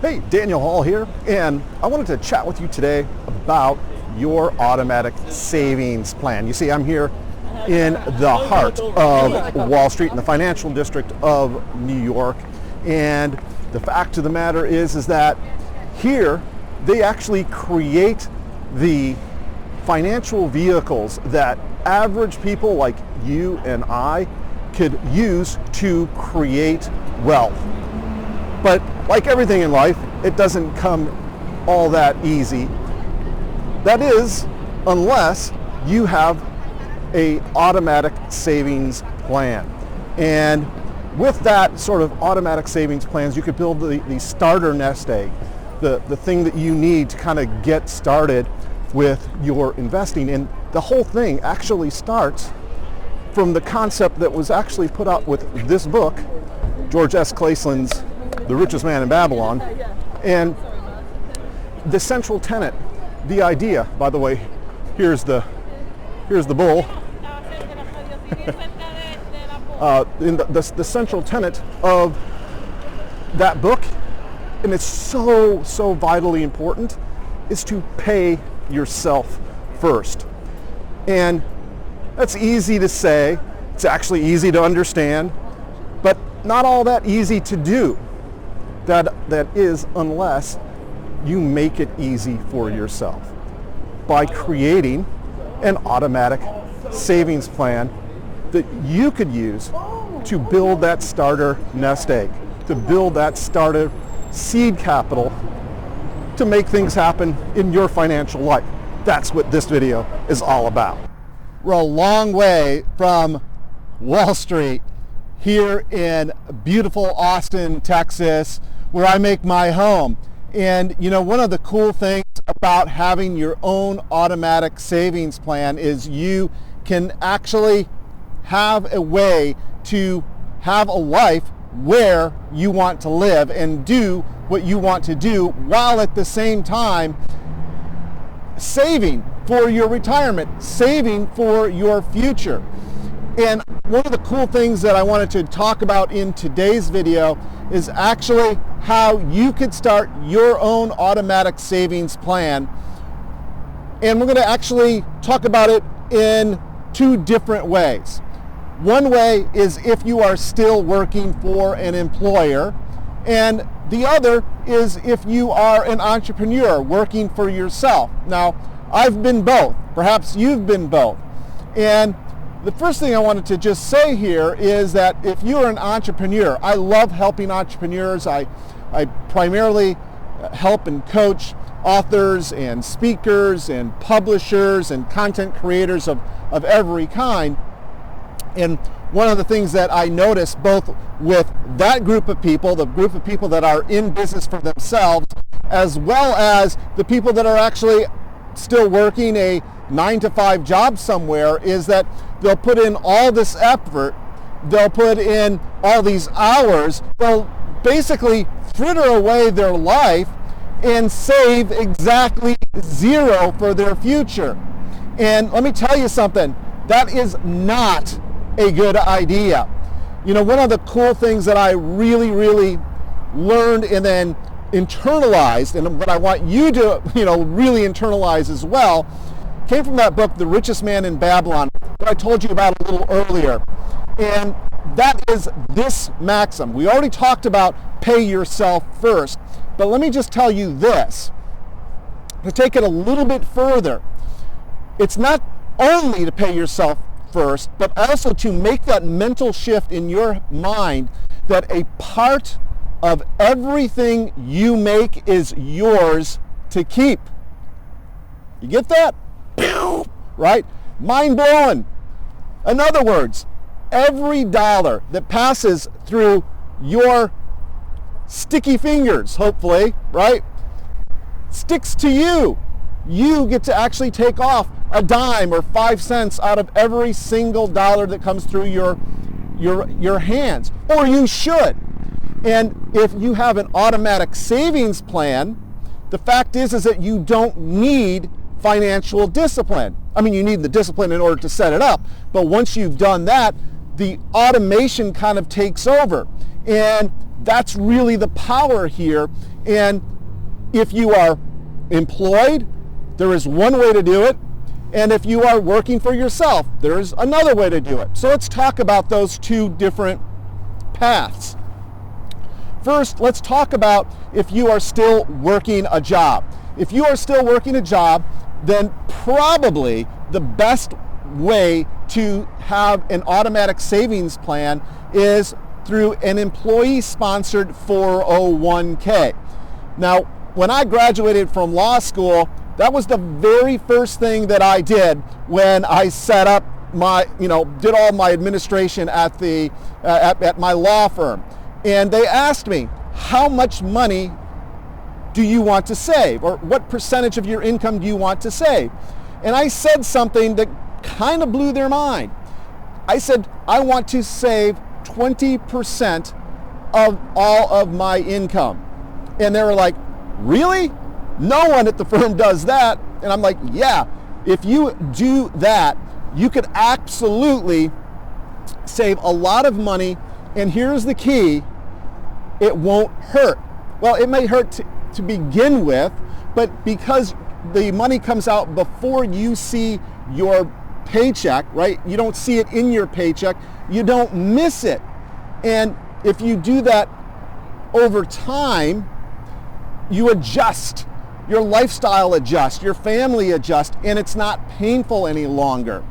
Hey, Daniel Hall here, and I wanted to chat with you today about your automatic savings plan. You see, I'm here in the heart of Wall Street in the financial district of New York, and the fact of the matter is that here they actually create the financial vehicles that average people like you and I could use to create wealth. But like everything in life, it doesn't come all that easy. That is, unless you have an automatic savings plan. And with that sort of automatic savings plans, you could build the starter nest egg, the thing that you need to kind of get started with your investing. And the whole thing actually starts from the concept that was actually put out with this book, George S. Claeson's The Richest Man in Babylon. And the central tenet, the idea, by the way, here's the bull. In the central tenet of that book, and it's so vitally important, is to pay yourself first. And that's easy to say, it's actually easy to understand, but not all that easy to do. That is, unless you make it easy for yourself by creating an automatic savings plan that you could use to build that starter nest egg, to build that starter seed capital to make things happen in your financial life. That's what this video is all about. We're a long way from Wall Street here in beautiful Austin, Texas, where I make my home. And you know, one of the cool things about having your own automatic savings plan is you can actually have a way to have a life where you want to live and do what you want to do, while at the same time saving for your retirement, saving for your future. And one of the cool things that I wanted to talk about in today's video is actually how you could start your own automatic savings plan. And we're going to actually talk about it in two different ways. One way is if you are still working for an employer, and the other is if you are an entrepreneur working for yourself. Now, I've been both. Perhaps you've been both. And the first thing I wanted to just say here is that if you're an entrepreneur, I love helping entrepreneurs. I primarily help and coach authors and speakers and publishers and content creators of every kind. And one of the things that I notice both with that group of people, the group of people that are in business for themselves, as well as the people that are actually still working a 9-to-5 job somewhere, is that they'll put in all this effort, they'll put in all these hours, they'll basically fritter away their life and save exactly zero for their future. And let me tell you something, that is not a good idea. You know, one of the cool things that I really learned and then internalized, and what I want you to, really internalize as well, came from that book, The Richest Man in Babylon, that I told you about a little earlier. And that is this maxim. We already talked about pay yourself first, but let me just tell you this, to take it a little bit further. It's not only to pay yourself first, but also to make that mental shift in your mind that a part of everything you make is yours to keep. You get that? Right? Mind blowing. In other words, every dollar that passes through your sticky fingers, hopefully, right, sticks to you. You get to actually take off a dime or 5 cents out of every single dollar that comes through your hands, or you should. And if you have an automatic savings plan, the fact is that you don't need financial discipline. I mean, you need the discipline in order to set it up, but once you've done that, the automation kind of takes over. And that's really the power here. And if you are employed, there is one way to do it. And if you are working for yourself, there is another way to do it. So let's talk about those two different paths. First, let's talk about if you are still working a job. If you are still working a job, then probably the best way to have an automatic savings plan is through an employee-sponsored 401k. Now, when I graduated from law school, that was the very first thing that I did when I set up my, did all my administration at the at my law firm. And they asked me, how much money do you want to save? Or what percentage of your income do you want to save? And I said something that kind of blew their mind. I said, I want to save 20% of all of my income. And they were like, really? No one at the firm does that. And I'm like, yeah, if you do that, you could absolutely save a lot of money. And here's the key, it won't hurt. Well, it may hurt to begin with, but because the money comes out before you see your paycheck, right? You don't see it in your paycheck, you don't miss it. And if you do that over time, you adjust, your lifestyle adjusts, your family adjusts, and it's not painful any longer.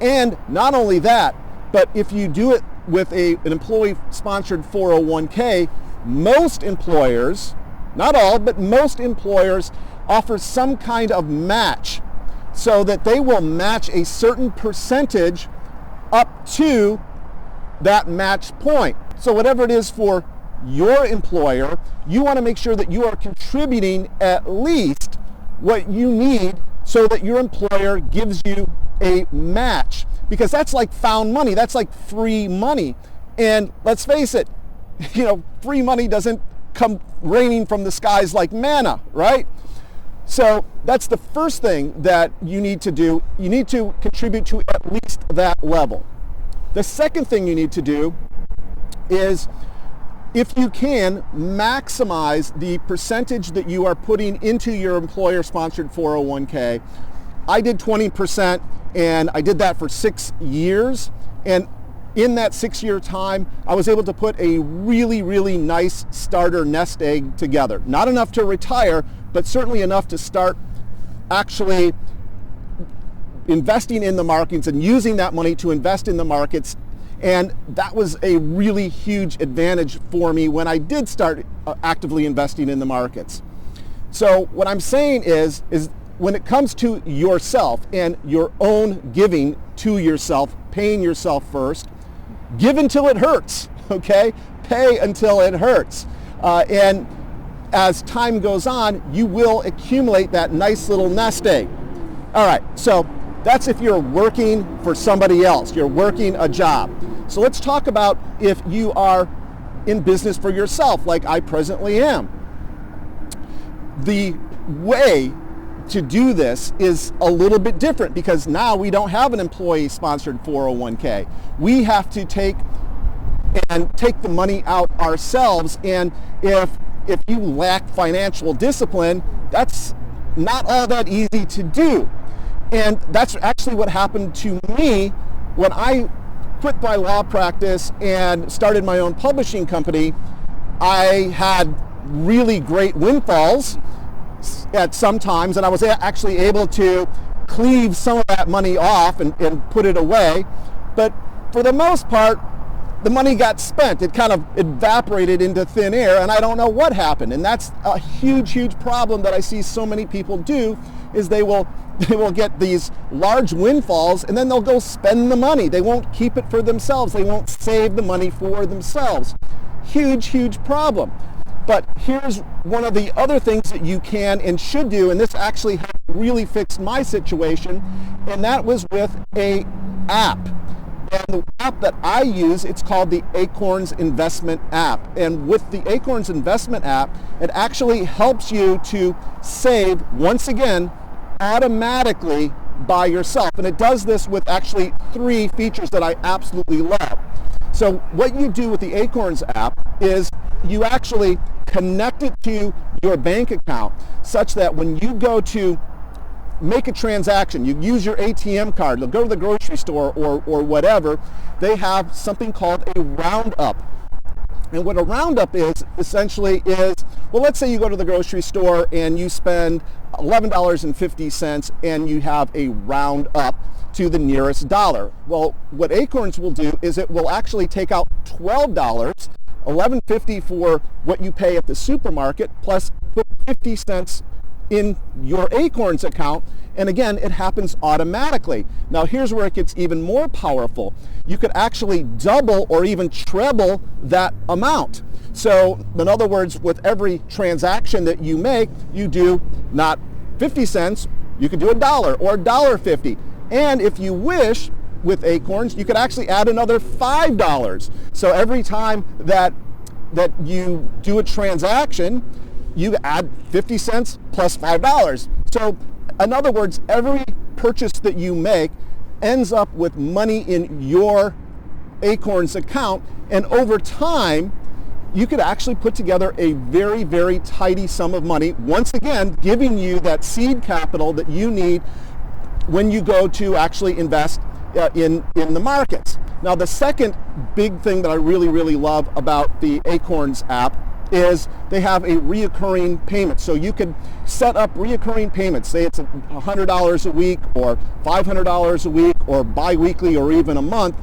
And not only that, but if you do it with an employee-sponsored 401k, most employers, not all, but most employers offer some kind of match so that they will match a certain percentage up to that match point. So whatever it is for your employer, you want to make sure that you are contributing at least what you need so that your employer gives you a match, because that's like found money, that's like free money. And let's face it, free money doesn't come raining from the skies like manna, right? So that's the first thing that you need to do. You need to contribute to at least that level. The second thing you need to do is, if you can, maximize the percentage that you are putting into your employer-sponsored 401k. I did 20%, and I did that for 6 years. And in that 6-year time, I was able to put a really, really nice starter nest egg together. Not enough to retire, but certainly enough to start actually investing in the markets and using that money to invest in the markets. And that was a really huge advantage for me when I did start actively investing in the markets. So what I'm saying is when it comes to yourself and your own giving to yourself, paying yourself first, give until it hurts, okay? Pay until it hurts. And as time goes on, you will accumulate that nice little nest egg. All right, so that's if you're working for somebody else, you're working a job. So let's talk about if you are in business for yourself, like I presently am. The way to do this is a little bit different because now we don't have an employee-sponsored 401k. We have to take the money out ourselves, and if you lack financial discipline, that's not all that easy to do. And that's actually what happened to me when I quit my law practice and started my own publishing company. I had really great windfalls at some times, and I was actually able to cleave some of that money off and put it away. But for the most part, the money got spent. It kind of evaporated into thin air, and I don't know what happened. And that's a huge, huge problem that I see so many people do, is they will get these large windfalls and then they'll go spend the money. They won't keep it for themselves. They won't save the money for themselves. Huge, huge problem. But here's one of the other things that you can and should do, and this actually really fixed my situation, and that was with an app. And the app that I use, it's called the Acorns Investment app. And with the Acorns Investment app, it actually helps you to save, once again, automatically by yourself. And it does this with actually 3 features that I absolutely love. So what you do with the Acorns app is you actually connect it to your bank account such that when you go to make a transaction, you use your ATM card, you'll go to the grocery store or whatever, they have something called a roundup. And what a roundup is essentially is, well, let's say you go to the grocery store and you spend $11.50 and you have a roundup to the nearest dollar. Well, what Acorns will do is it will actually take out $12, $11.50 for what you pay at the supermarket, plus put 50 cents in your Acorns account, and again, it happens automatically. Now here's where it gets even more powerful. You could actually double or even treble that amount. So in other words, with every transaction that you make, you do not 50 cents, you could do $1 or $1.50. And if you wish, with Acorns, you could actually add another $5. So every time that you do a transaction, you add 50 cents plus $5. So in other words, every purchase that you make ends up with money in your Acorns account, and over time you could actually put together a very, very tidy sum of money, once again giving you that seed capital that you need when you go to actually invest in the markets. Now the second big thing that I really, really love about the Acorns app is they have a reoccurring payment. So you can set up reoccurring payments. Say it's $100 a week or $500 a week or bi-weekly or even a month,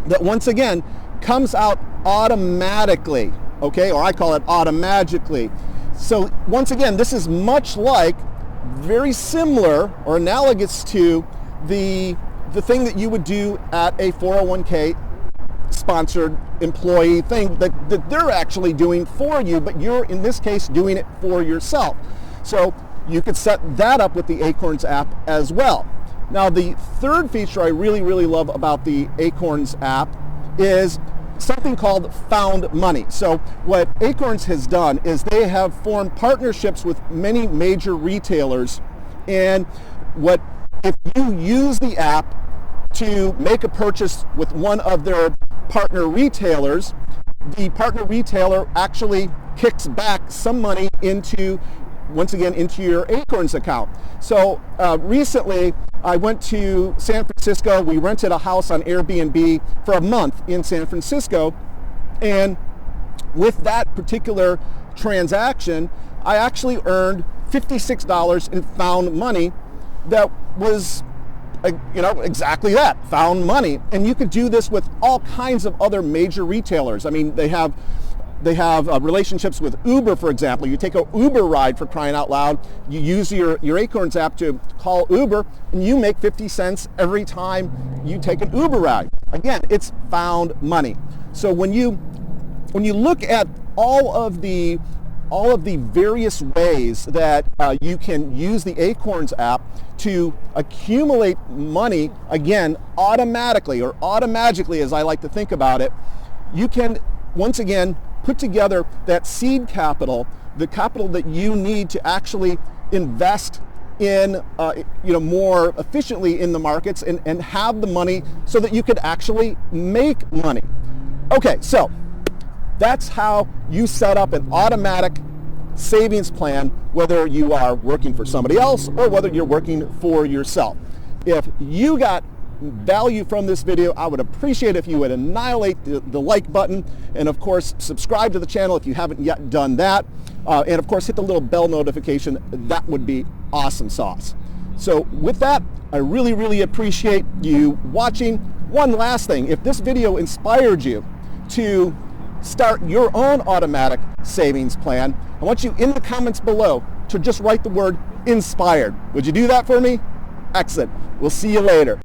that once again comes out automatically, okay? Or I call it automagically. So once again, this is much like, very similar or analogous to the thing that you would do at a 401k sponsored employee thing that they're actually doing for you, but you're in this case doing it for yourself. So you could set that up with the Acorns app as well. Now the third feature I really, really love about the Acorns app is something called found money. So what Acorns has done is they have formed partnerships with many major retailers, and if you use the app to make a purchase with one of their partner retailers, the partner retailer actually kicks back some money into your Acorns account. So recently I went to San Francisco. We rented a house on Airbnb for a month in San Francisco, and with that particular transaction I actually earned $56 in found money. That was exactly that, found money. And you could do this with all kinds of other major retailers. I mean, they have relationships with Uber, for example. You take an Uber ride, for crying out loud, you use your Acorns app to call Uber, and you make 50 cents every time you take an Uber ride. Again, it's found money. So when you look at all of the various ways that you can use the Acorns app to accumulate money, again, automatically or automagically, as I like to think about it, you can once again put together that seed capital, the capital that you need to actually invest in more efficiently in the markets and have the money so that you could actually make money. Okay, so that's how you set up an automatic savings plan, whether you are working for somebody else or whether you're working for yourself. If you got value from this video, I would appreciate if you would annihilate the like button, and of course subscribe to the channel if you haven't yet done that, and of course hit the little bell notification. That would be awesome sauce. So with that, I really, really appreciate you watching. One last thing, if this video inspired you to start your own automatic savings plan, I want you in the comments below to just write the word inspired. Would you do that for me? Excellent. We'll see you later.